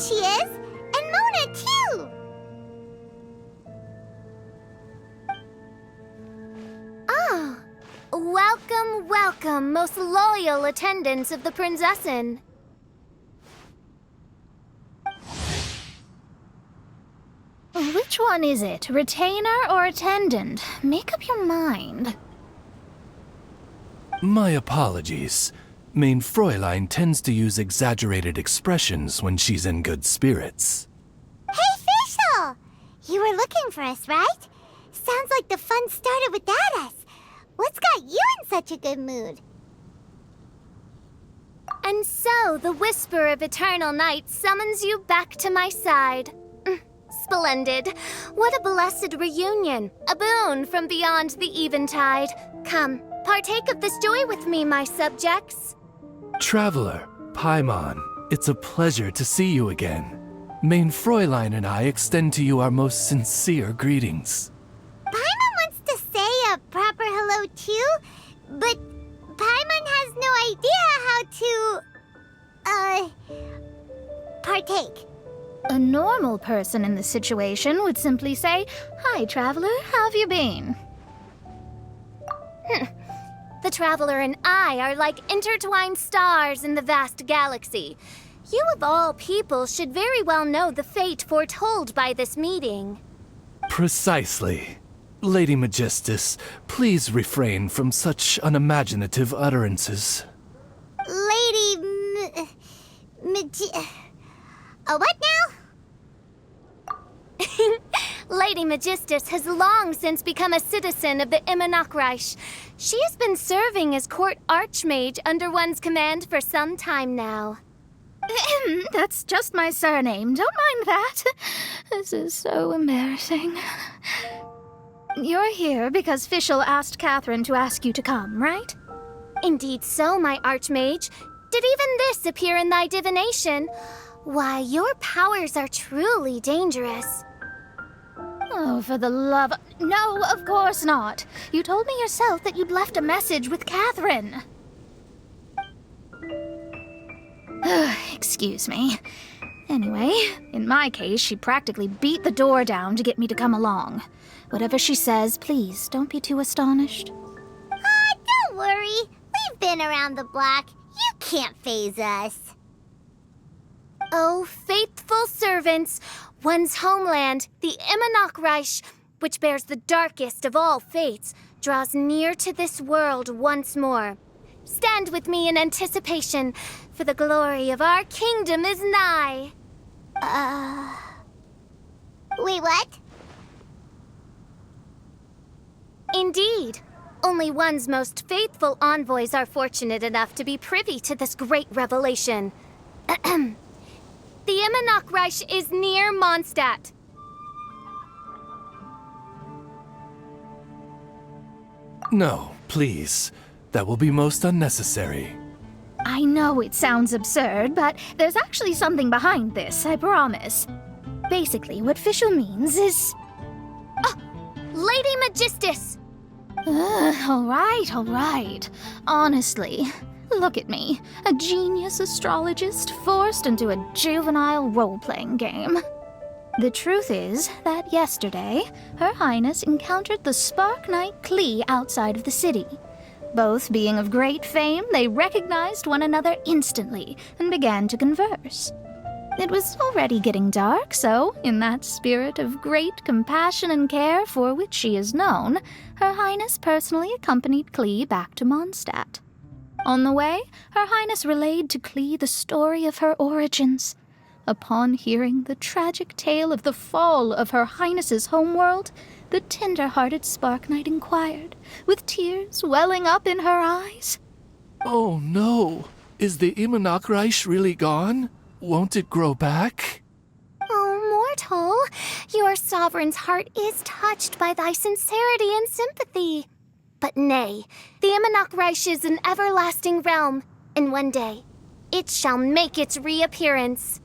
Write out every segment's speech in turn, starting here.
she is! And Mona, too! Oh, welcome, welcome, most loyal attendants of the Prinzessin. Which one is it, retainer or attendant? Make up your mind. My apologies. Main Fräulein tends to use exaggerated expressions when she's in good spirits. Hey, Fischl! You were looking for us, right? Sounds like the fun started without us. What's got you in such a good mood? And so, the whisper of eternal night summons you back to my side. Splendid. What a blessed reunion. A boon from beyond the eventide. Come, partake of this joy with me, my subjects. Traveler, Paimon, it's a pleasure to see you again. Main Fräulein and I extend to you our most sincere greetings. Paimon wants to say a proper hello too, but Paimon has no idea how to, partake. A normal person in this situation would simply say, "Hi, traveler, how have you been?" The traveler and I are like intertwined stars in the vast galaxy. You of all people should very well know the fate foretold by this meeting. Precisely. Lady Magistus, please refrain from such unimaginative utterances. Lady what now? Lady Magistus has long since become a citizen of the Immonachreich. She has been serving as court archmage under one's command for some time now. That's just my surname. Don't mind that. This is so embarrassing. You're here because Fischl asked Catherine to ask you to come, right? Indeed so, my archmage. Did even this appear in thy divination? Why, your powers are truly dangerous. Oh, for the love... No, of course not. You told me yourself that you'd left a message with Catherine. Excuse me. Anyway, in my case, she practically beat the door down to get me to come along. Whatever she says, please, don't be too astonished. Don't worry. We've been around the block. You can't faze us. Oh, faithful servants, one's homeland, the Immonachreich, which bears the darkest of all fates, draws near to this world once more. Stand with me in anticipation, for the glory of our kingdom is nigh. Wait, what? Indeed. Only one's most faithful envoys are fortunate enough to be privy to this great revelation. The Immonachreich is near Mondstadt. No, please. That will be most unnecessary. I know it sounds absurd, but there's actually something behind this, I promise. Basically, what Fischl means is... Lady Magistus! All right. Honestly, look at me, a genius astrologist forced into a juvenile role-playing game. The truth is that yesterday, Her Highness encountered the Spark Knight Klee outside of the city. Both being of great fame, they recognized one another instantly and began to converse. It was already getting dark, so, in that spirit of great compassion and care for which she is known, Her Highness personally accompanied Klee back to Mondstadt. On the way, Her Highness relayed to Klee the story of her origins. Upon hearing the tragic tale of the fall of Her Highness's homeworld, the tender-hearted Spark Knight inquired, with tears welling up in her eyes. Oh no! Is the Immonachreich really gone? Won't it grow back? Oh, mortal, your sovereign's heart is touched by thy sincerity and sympathy. But nay, the Immonachreich is an everlasting realm, and one day, it shall make its reappearance.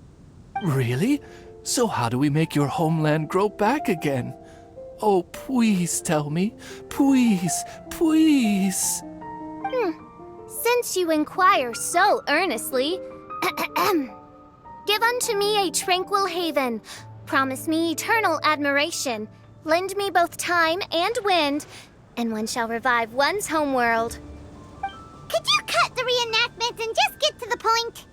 Really? So how do we make your homeland grow back again? Oh, please tell me. Please. Since you inquire so earnestly, Give unto me a tranquil haven. Promise me eternal admiration. Lend me both time and wind, and one shall revive one's homeworld. Could you cut the reenactment and just get to the point?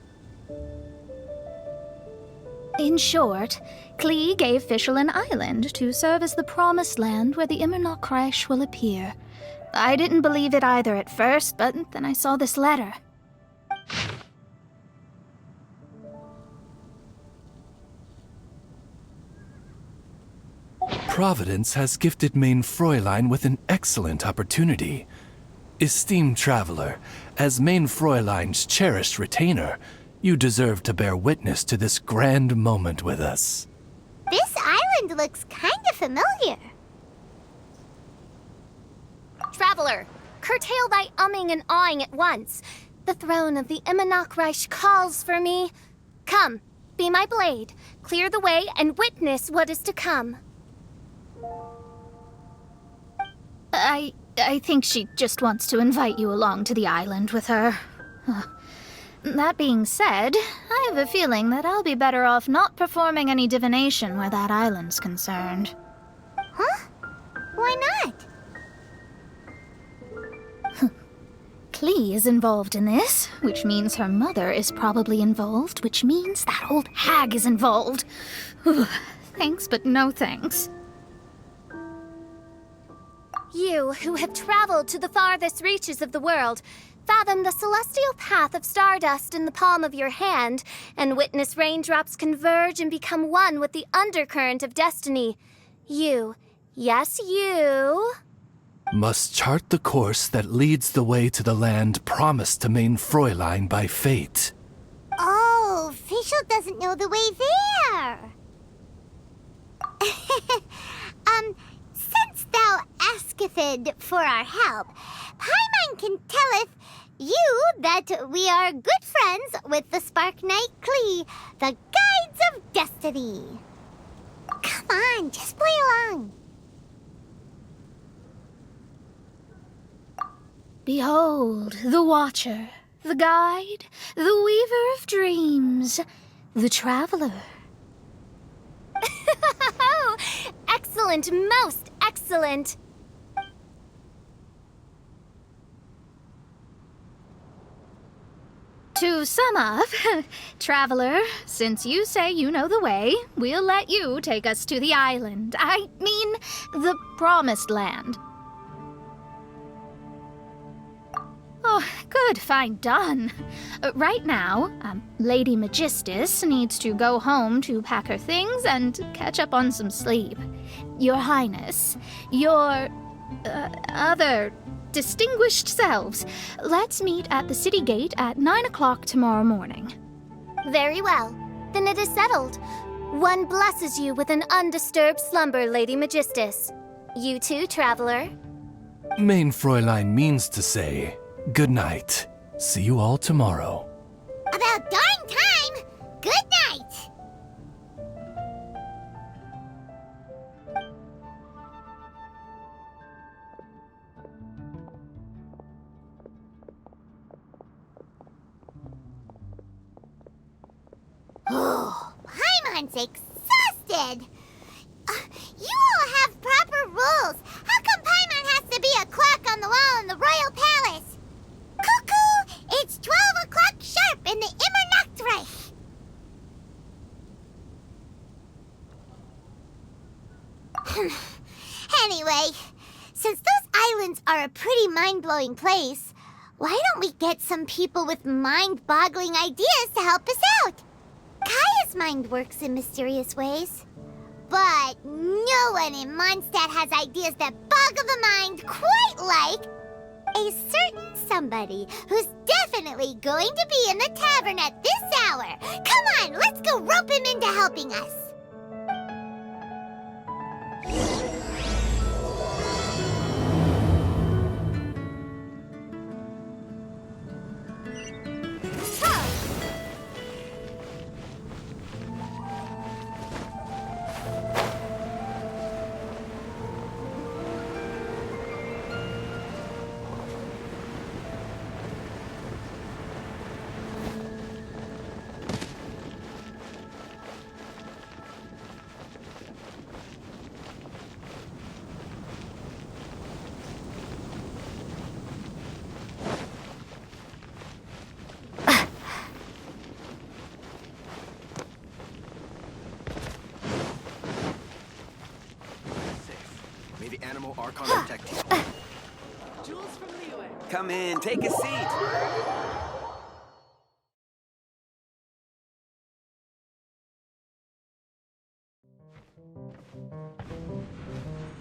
In short, Klee gave Fischl an island to serve as the promised land where the Immernoch will appear. I didn't believe it either at first, but then I saw this letter. Providence has gifted Main Fräulein with an excellent opportunity. Esteemed traveler, as Main Fräulein's cherished retainer, you deserve to bear witness to this grand moment with us. This island looks kinda familiar. Traveler, curtail thy umming and awing at once. The throne of the Immernoch calls for me. Come, be my blade, clear the way, and witness what is to come. I think she just wants to invite you along to the island with her. That being said, I have a feeling that I'll be better off not performing any divination where that island's concerned. Huh? Why not? Klee is involved in this, which means her mother is probably involved, which means that old hag is involved. Thanks, but no thanks. You, who have traveled to the farthest reaches of the world, fathom the celestial path of stardust in the palm of your hand, and witness raindrops converge and become one with the undercurrent of destiny. You, yes, you... Must chart the course that leads the way to the land promised to Main Fräulein by fate. Oh, Fischl doesn't know the way there. Since thou asketh for our help, Paimon can telleth you that we are good friends with the Spark Knight Klee, the Guides of Destiny. Come on, just play along. Behold, the Watcher, the Guide, the Weaver of Dreams, the Traveler. Excellent, most excellent. To sum up, Traveler, since you say you know the way, we'll let you take us to the island. I mean, the Promised Land. Oh, good, fine, done. Right now, Lady Magistus needs to go home to pack her things and catch up on some sleep. Your Highness, your other distinguished selves, let's meet at the city gate at 9 o'clock tomorrow morning. Very well. Then it is settled. One blesses you with an undisturbed slumber, Lady Magistus. You too, traveler. Main Fräulein means to say, good night. See you all tomorrow. About darn time! Good night! Oh, Paimon's exhausted! You all have proper rules. How come Paimon has to be a clock on the wall in the royal palace? Cuckoo! It's 12 o'clock sharp in the Immernachtreich! Anyway, since those islands are a pretty mind-blowing place, why don't we get some people with mind-boggling ideas to help us out? Kaya's mind works in mysterious ways. But no one in Mondstadt has ideas that boggle the mind quite like a certain somebody who's definitely going to be in the tavern at this hour. Come on, let's go rope him into helping us. come in. Take a seat.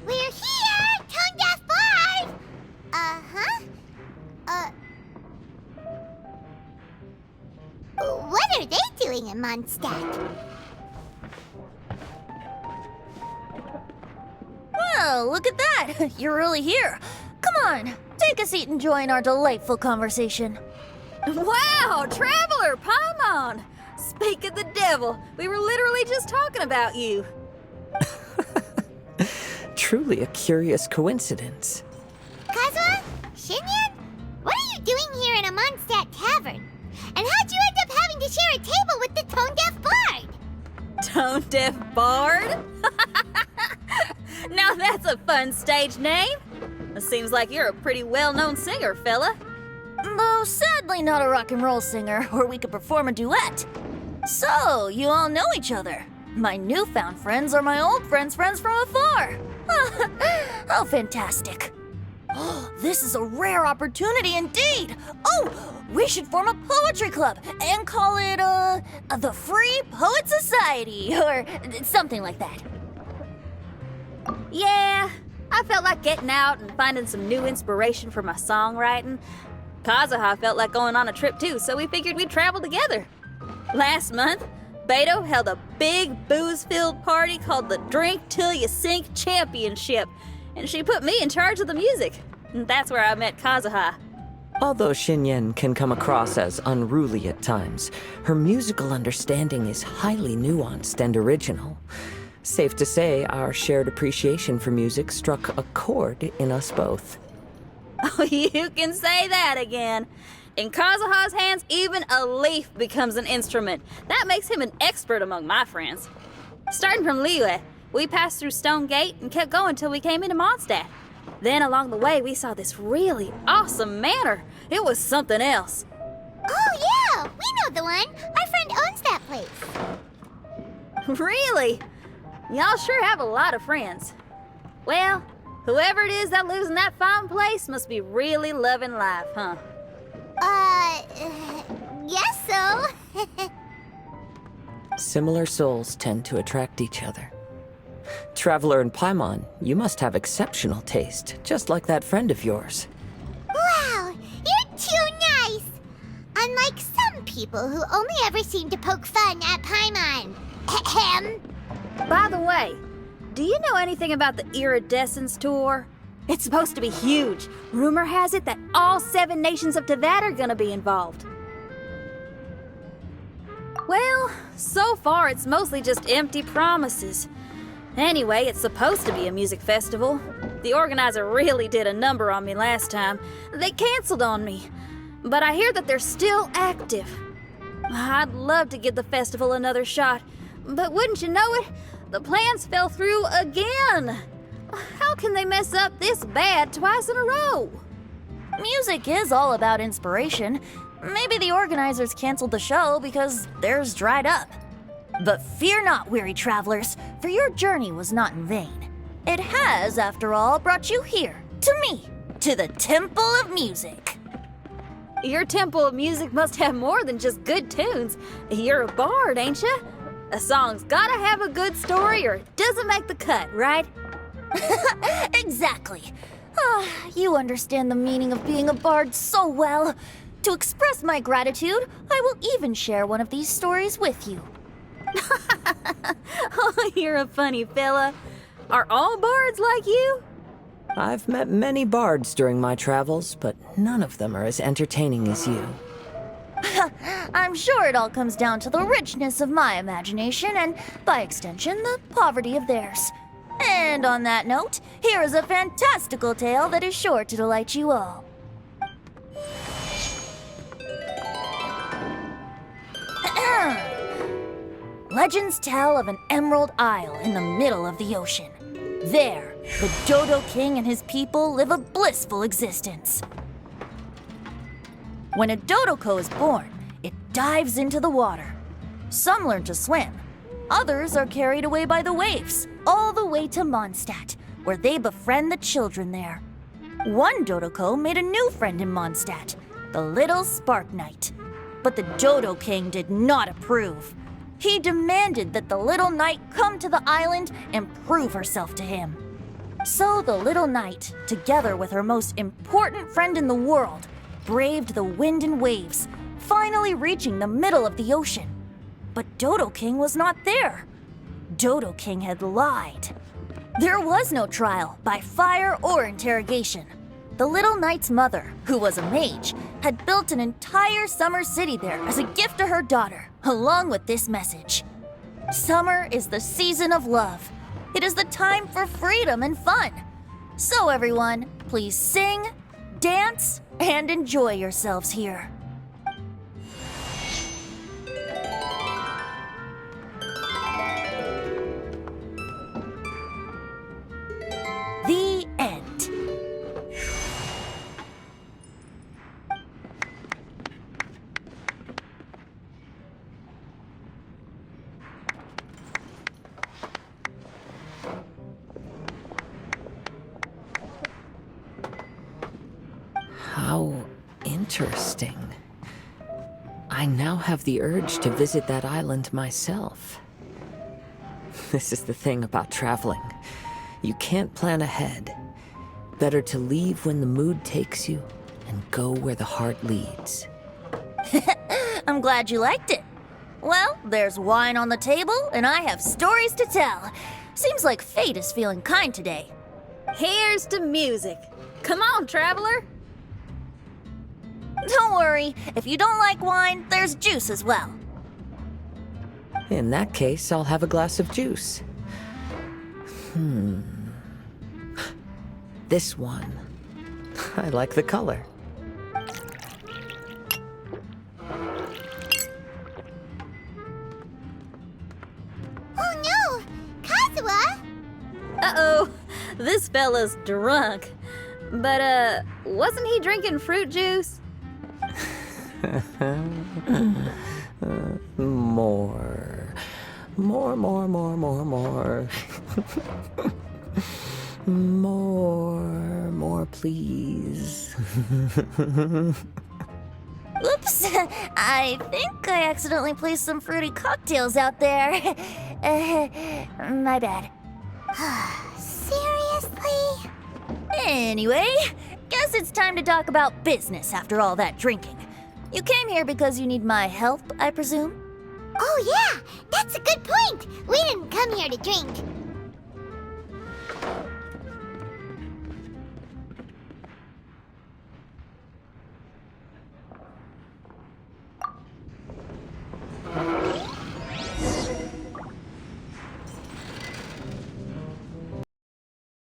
We're here! Tone deaf bard! Uh-huh. What are they doing in Mondstadt? Well, look at that! You're really here. Come on, take a seat and join our delightful conversation. Wow, Traveler, Paimon! Speak of the devil, we were literally just talking about you. Truly a curious coincidence. Kazuha? Shinyan? What are you doing here in a Mondstadt tavern? And how'd you end up having to share a table with the tone-deaf bard? Tone-deaf bard? Now that's a fun stage name. It seems like you're a pretty well-known singer, fella. Though sadly not a rock and roll singer, or we could perform a duet. So, you all know each other. My newfound friends are my old friends' friends from afar. How fantastic. This is a rare opportunity indeed. Oh, we should form a poetry club and call it, the Free Poet Society, or something like that. Yeah, I felt like getting out and finding some new inspiration for my songwriting. Kazuha felt like going on a trip too, so we figured we'd travel together. Last month, Beto held a big booze-filled party called the Drink Till You Sink Championship, and she put me in charge of the music. And that's where I met Kazuha. Although Shinyen can come across as unruly at times, her musical understanding is highly nuanced and original. Safe to say, our shared appreciation for music struck a chord in us both. Oh, you can say that again. In Kazuha's hands, even a leaf becomes an instrument. That makes him an expert among my friends. Starting from Liyue, we passed through Stone Gate and kept going till we came into Mondstadt. Then along the way, we saw this really awesome manor. It was something else. Oh, yeah! We know the one! Our friend owns that place. Really? Y'all sure have a lot of friends. Well, whoever it is that lives in that fine place must be really loving life, huh? Guess so. Similar souls tend to attract each other. Traveler and Paimon, you must have exceptional taste, just like that friend of yours. Wow, you're too nice! Unlike some people who only ever seem to poke fun at Paimon. Ahem. By the way, do you know anything about the Iridescence tour? It's supposed to be huge. Rumor has it that all 7 nations of Teyvat are gonna be involved. Well, so far it's mostly just empty promises. Anyway, it's supposed to be a music festival. The organizer really did a number on me last time. They canceled on me. But I hear that they're still active. I'd love to give the festival another shot. But wouldn't you know it, the plans fell through again. How can they mess up this bad twice in a row? Music is all about inspiration. Maybe the organizers canceled the show because theirs dried up. But fear not, weary travelers, for your journey was not in vain. It has, after all, brought you here, to me, to the Temple of Music. Your Temple of Music must have more than just good tunes. You're a bard, ain't ya? A song's gotta have a good story or it doesn't make the cut, right? Exactly. You understand the meaning of being a bard so well. To express my gratitude, I will even share one of these stories with you. Oh, you're a funny fella. Are all bards like you? I've met many bards during my travels, but none of them are as entertaining as you. I'm sure it all comes down to the richness of my imagination and, by extension, the poverty of theirs. And on that note, here is a fantastical tale that is sure to delight you all. Legends tell of an emerald isle in the middle of the ocean. There, the Dodo King and his people live a blissful existence. When a Dodoko is born, it dives into the water. Some learn to swim. Others are carried away by the waves, all the way to Mondstadt, where they befriend the children there. One Dodoko made a new friend in Mondstadt, the little Spark Knight. But the Dodo King did not approve. He demanded that the little knight come to the island and prove herself to him. So the little knight, together with her most important friend in the world, braved the wind and waves, finally reaching the middle of the ocean. But Dodo King was not there. Dodo King had lied. There was no trial by fire or interrogation. The little knight's mother, who was a mage, had built an entire summer city there as a gift to her daughter, along with this message. Summer is the season of love. It is the time for freedom and fun. So everyone, please sing, dance, and enjoy yourselves here. The end. How interesting. I now have the urge to visit that island myself. This is the thing about traveling. You can't plan ahead. Better to leave when the mood takes you and go where the heart leads. I'm glad you liked it. Well, there's wine on the table, and I have stories to tell. Seems like fate is feeling kind today. Here's to music. Come on, traveler. Don't worry, if you don't like wine, there's juice as well. In that case, I'll have a glass of juice. This one. I like the color. Oh no! Kazuha! Uh-oh, this fella's drunk. But, wasn't he drinking fruit juice? More. More, please. Oops, I think I accidentally placed some fruity cocktails out there. My bad. Seriously? Anyway, guess it's time to talk about business after all that drinking. You came here because you need my help, I presume? Oh yeah, that's a good point. We didn't come here to drink.